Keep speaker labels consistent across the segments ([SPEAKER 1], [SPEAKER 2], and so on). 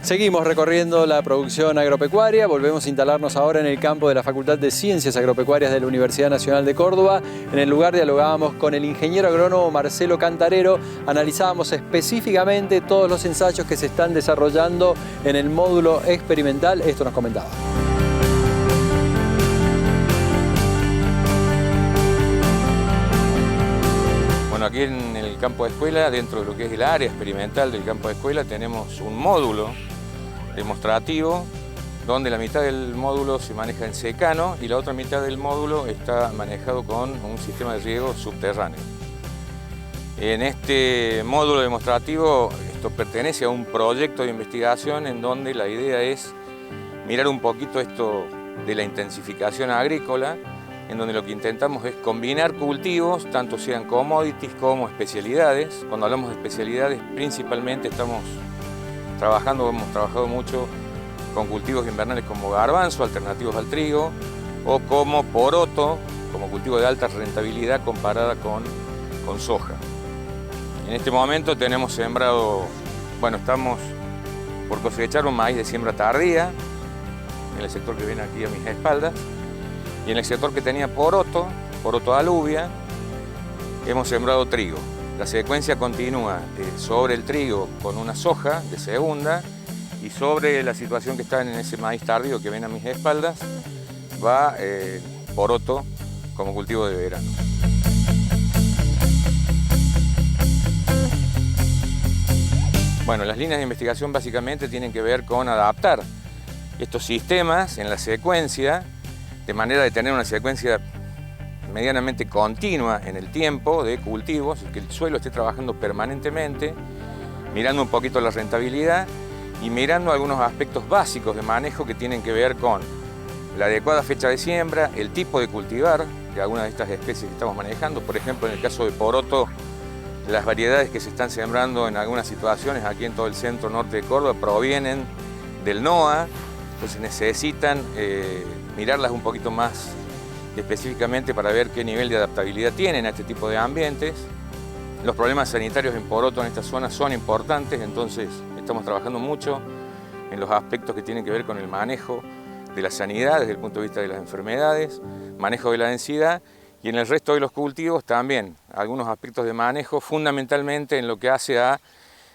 [SPEAKER 1] Seguimos recorriendo la producción agropecuaria, volvemos a instalarnos ahora en el campo de la Facultad de Ciencias Agropecuarias de la Universidad Nacional de Córdoba. En el lugar dialogábamos con el ingeniero agrónomo Marcelo Cantarero, analizábamos específicamente todos los ensayos que se están desarrollando en el módulo experimental. Esto nos comentaba.
[SPEAKER 2] Bueno, aquí en el campo de escuela, dentro de lo que es el área experimental del campo de escuela, tenemos un módulo demostrativo donde la mitad del módulo se maneja en secano y la otra mitad del módulo está manejado con un sistema de riego subterráneo. En este módulo demostrativo, esto pertenece a un proyecto de investigación en donde la idea es mirar un poquito esto de la intensificación agrícola, en donde lo que intentamos es combinar cultivos, tanto sean commodities como especialidades. Cuando hablamos de especialidades, principalmente hemos trabajado mucho con cultivos invernales como garbanzo, alternativos al trigo, o como poroto, como cultivo de alta rentabilidad comparada con soja. En este momento tenemos sembrado, bueno, estamos por cosechar un maíz de siembra tardía, en el sector que viene aquí a mis espaldas, y en el sector que tenía poroto alubia, hemos sembrado trigo. La secuencia continúa sobre el trigo con una soja de segunda y sobre la situación que está en ese maíz tardío que ven a mis espaldas va poroto como cultivo de verano. Bueno, las líneas de investigación básicamente tienen que ver con adaptar estos sistemas en la secuencia de manera de tener una secuencia medianamente continua en el tiempo de cultivos, que el suelo esté trabajando permanentemente, mirando un poquito la rentabilidad y mirando algunos aspectos básicos de manejo que tienen que ver con la adecuada fecha de siembra, el tipo de cultivar de algunas de estas especies que estamos manejando. Por ejemplo, en el caso de poroto, las variedades que se están sembrando en algunas situaciones aquí en todo el centro norte de Córdoba provienen del NOA, entonces necesitan mirarlas un poquito más específicamente para ver qué nivel de adaptabilidad tienen a este tipo de ambientes. Los problemas sanitarios en poroto en esta zona son importantes, entonces estamos trabajando mucho en los aspectos que tienen que ver con el manejo de la sanidad desde el punto de vista de las enfermedades, manejo de la densidad y en el resto de los cultivos también algunos aspectos de manejo, fundamentalmente en lo que hace a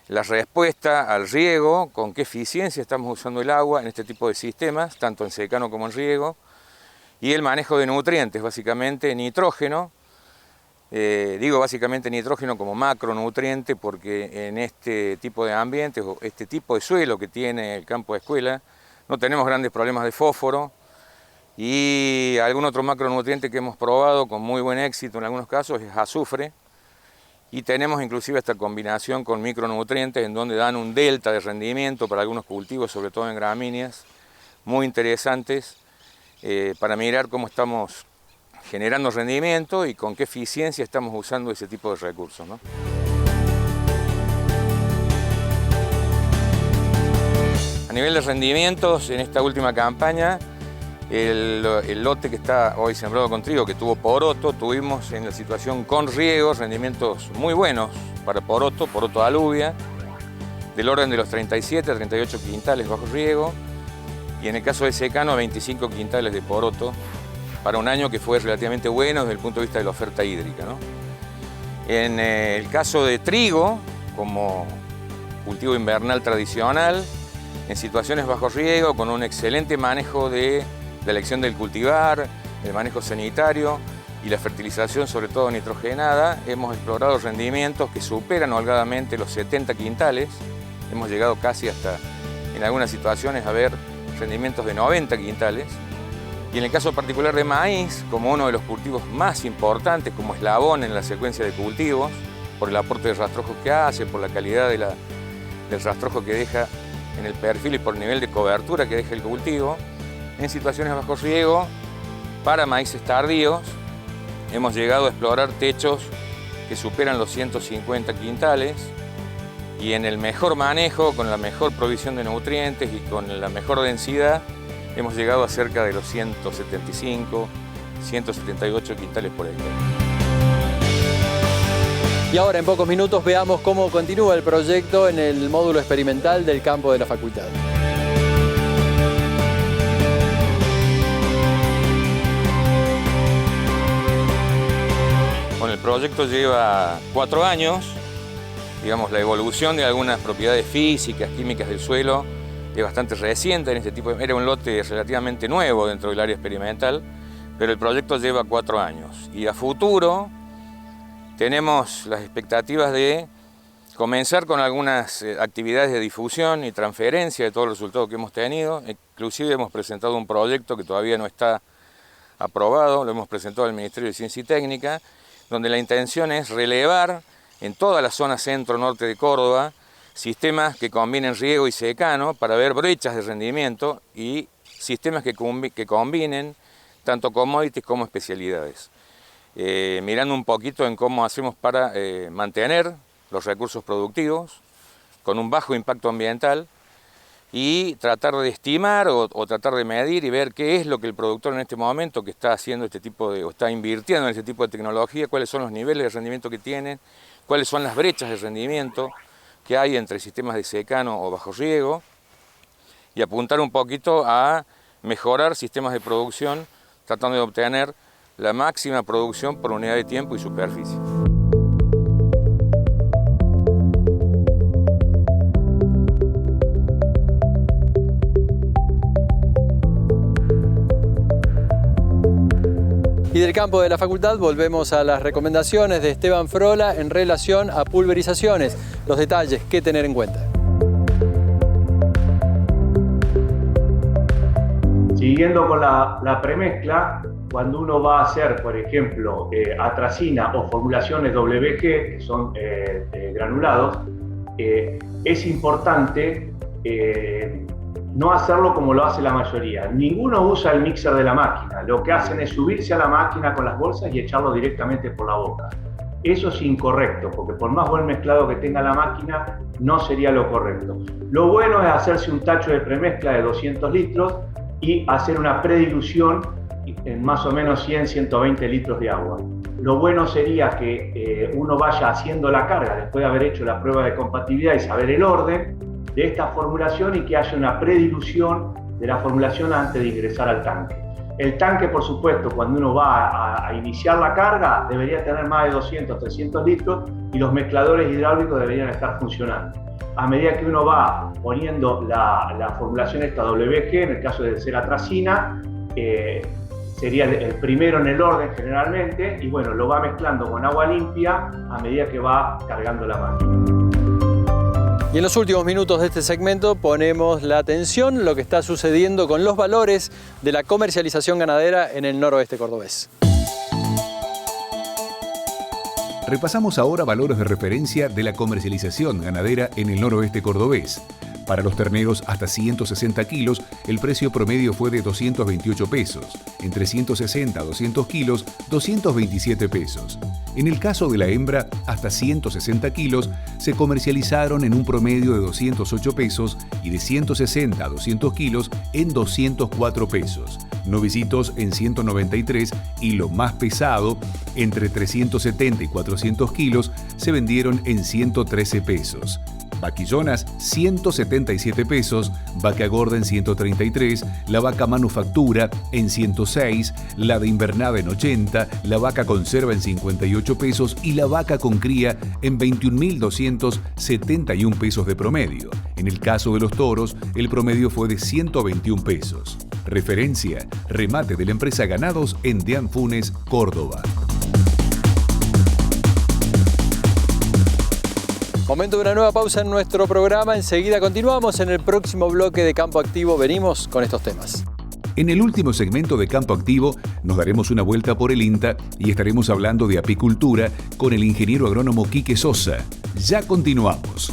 [SPEAKER 2] la respuesta al riego, con qué eficiencia estamos usando el agua en este tipo de sistemas, tanto en secano como en riego, y el manejo de nutrientes, básicamente nitrógeno. Digo básicamente nitrógeno como macronutriente porque en este tipo de ambientes o este tipo de suelo que tiene el campo de escuela no tenemos grandes problemas de fósforo y algún otro macronutriente que hemos probado con muy buen éxito en algunos casos es azufre y tenemos inclusive esta combinación con micronutrientes en donde dan un delta de rendimiento para algunos cultivos, sobre todo en gramíneas, muy interesantes para mirar cómo estamos generando rendimiento y con qué eficiencia estamos usando ese tipo de recursos, ¿no? A nivel de rendimientos, en esta última campaña, el lote que está hoy sembrado con trigo, que tuvo poroto, tuvimos en la situación con riego rendimientos muy buenos para poroto alubia, del orden de los 37 a 38 quintales bajo riego, y en el caso de secano 25 quintales de poroto, para un año que fue relativamente bueno desde el punto de vista de la oferta hídrica, ¿no? En el caso de trigo, como cultivo invernal tradicional, en situaciones bajo riego, con un excelente manejo de la elección del cultivar, el manejo sanitario y la fertilización, sobre todo nitrogenada, hemos explorado rendimientos que superan holgadamente los 70 quintales. Hemos llegado casi hasta, en algunas situaciones, a ver rendimientos de 90 quintales. Y en el caso particular de maíz, como uno de los cultivos más importantes, como eslabón en la secuencia de cultivos, por el aporte de rastrojos que hace, por la calidad del rastrojo que deja en el perfil y por el nivel de cobertura que deja el cultivo, en situaciones bajo riego, para maíces tardíos, hemos llegado a explorar techos que superan los 150 quintales y en el mejor manejo, con la mejor provisión de nutrientes y con la mejor densidad, hemos llegado a cerca de los 175, 178 quintales por hectárea.
[SPEAKER 1] Y ahora en pocos minutos veamos cómo continúa el proyecto en el módulo experimental del campo de la facultad.
[SPEAKER 2] Bueno, el proyecto lleva 4 años. Digamos, la evolución de algunas propiedades físicas, químicas del suelo es bastante reciente en este tipo era un lote relativamente nuevo dentro del área experimental, pero el proyecto lleva 4 años. Y a futuro tenemos las expectativas de comenzar con algunas actividades de difusión y transferencia de todos los resultados que hemos tenido. Inclusive hemos presentado un proyecto que todavía no está aprobado, lo hemos presentado al Ministerio de Ciencia y Técnica, donde la intención es relevar en toda la zona centro-norte de Córdoba sistemas que combinen riego y secano para ver brechas de rendimiento y sistemas que combinen tanto commodities como especialidades. Mirando un poquito en cómo hacemos para mantener los recursos productivos con un bajo impacto ambiental y tratar de estimar o tratar de medir y ver qué es lo que el productor en este momento que está haciendo o está invirtiendo en este tipo de tecnología, cuáles son los niveles de rendimiento que tienen, cuáles son las brechas de rendimiento que hay entre sistemas de secano o bajo riego y apuntar un poquito a mejorar sistemas de producción tratando de obtener la máxima producción por unidad de tiempo y superficie.
[SPEAKER 1] Y del campo de la facultad volvemos a las recomendaciones de Esteban Frola en relación a pulverizaciones. Los detalles que tener en cuenta.
[SPEAKER 3] Siguiendo con la premezcla, cuando uno va a hacer, por ejemplo, atracina o formulaciones WG, que son granulados, es importante no hacerlo como lo hace la mayoría. Ninguno usa el mixer de la máquina. Lo que hacen es subirse a la máquina con las bolsas y echarlo directamente por la boca. Eso es incorrecto, porque por más buen mezclado que tenga la máquina, no sería lo correcto. Lo bueno es hacerse un tacho de premezcla de 200 litros y hacer una predilución en más o menos 100-120 litros de agua. Lo bueno sería que uno vaya haciendo la carga después de haber hecho la prueba de compatibilidad y saber el orden de esta formulación y que haya una predilución de la formulación antes de ingresar al tanque. El tanque, por supuesto, cuando uno va a iniciar la carga, debería tener más de 200-300 litros y los mezcladores hidráulicos deberían estar funcionando. A medida que uno va poniendo la formulación esta WG, en el caso de ser atracina, sería el primero en el orden generalmente, y bueno, lo va mezclando con agua limpia a medida que va cargando la máquina.
[SPEAKER 1] Y en los últimos minutos de este segmento ponemos la atención en lo que está sucediendo con los valores de la comercialización ganadera en el noroeste cordobés.
[SPEAKER 4] Repasamos ahora valores de referencia de la comercialización ganadera en el noroeste cordobés. Para los terneros hasta 160 kilos, el precio promedio fue de 228 pesos. Entre 160 a 200 kilos, 227 pesos. En el caso de la hembra, hasta 160 kilos, se comercializaron en un promedio de 208 pesos y de 160 a 200 kilos en 204 pesos. Novicitos en 193 y lo más pesado, entre 370 y 400 kilos, se vendieron en 113 pesos. Vaquillonas, 177 pesos, vaca gorda en 133, la vaca manufactura en 106, la de invernada en 80, la vaca conserva en 58 pesos y la vaca con cría en 21.271 pesos de promedio. En el caso de los toros, el promedio fue de 121 pesos. Referencia, remate de la empresa Ganados en Deán Funes, Córdoba.
[SPEAKER 1] Momento de una nueva pausa en nuestro programa. Enseguida continuamos en el próximo bloque de Campo Activo. Venimos con estos temas.
[SPEAKER 4] En el último segmento de Campo Activo nos daremos una vuelta por el INTA y estaremos hablando de apicultura con el ingeniero agrónomo Quique Sosa. Ya continuamos.